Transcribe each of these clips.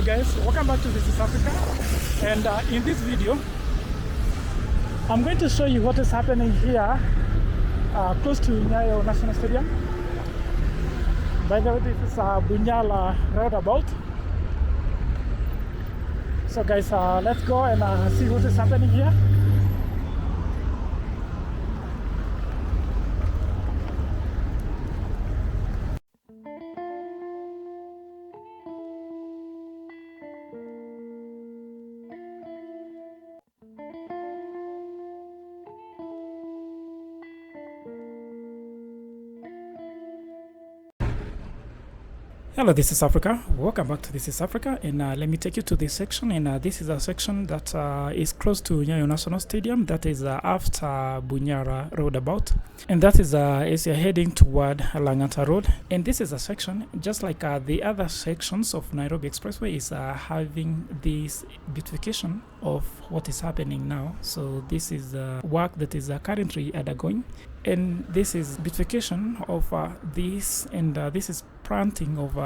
Hello guys, welcome back to This is Africa, and in this video I'm going to show you what is happening here close to Nyayo National Stadium. By the way, this is Bunyala roundabout. So guys, let's go and see what is happening here. Hello, this is Africa. Welcome back to This is Africa, and let me take you to this section. And this is a section that is close to Nyayo National Stadium. That is after Bunyara roundabout, and that is as you're heading toward Langata Road. And this is a section just like the other sections of Nairobi Expressway is having this beautification of what is happening now. So this is work that is currently undergoing, and this is beautification of this, and this is planting of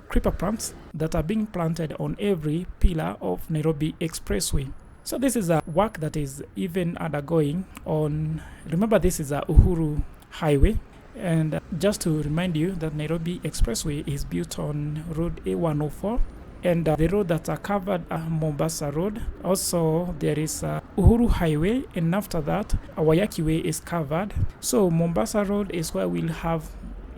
creeper plants that are being planted on every pillar of Nairobi Expressway. So this is a work that is even undergoing on, remember this is a Uhuru Highway, and just to remind you that Nairobi Expressway is built on Road A104, and the road that are covered Mombasa Road. Also there is Uhuru Highway, and after that Wayaki Way is covered. So Mombasa Road is where we'll have,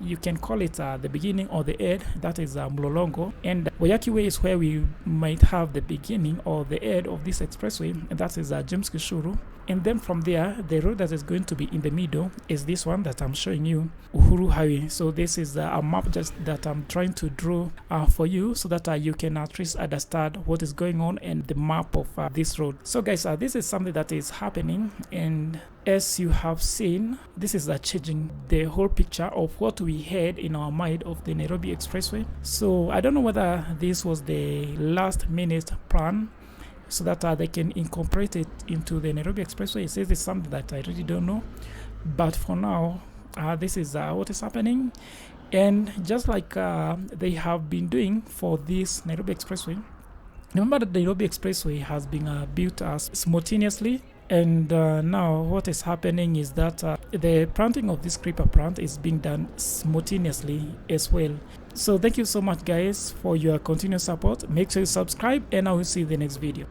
you can call it the beginning or the end, that is Mlolongo, and Wayaki Way is where we might have the beginning or the end of this expressway, and that is James Gishuru. And then from there, the road that is going to be in the middle is this one that I'm showing you, Uhuru Highway. So this is a map just that I'm trying to draw for you, so that you can at least understand what is going on and the map of this road. So guys, this is something that is happening, and as you have seen, this is changing the whole picture of what we had in our mind of the Nairobi Expressway. So I don't know whether this was the last minute plan so that they can incorporate it into the Nairobi Expressway. It says it's something that I really don't know, but for now this is what is happening. And just like they have been doing for this Nairobi Expressway, remember that the Nairobi Expressway has been built simultaneously, and now what is happening is that the planting of this creeper plant is being done simultaneously as well. So thank you so much guys for your continuous support. Make sure you subscribe, and I will see you in the next video.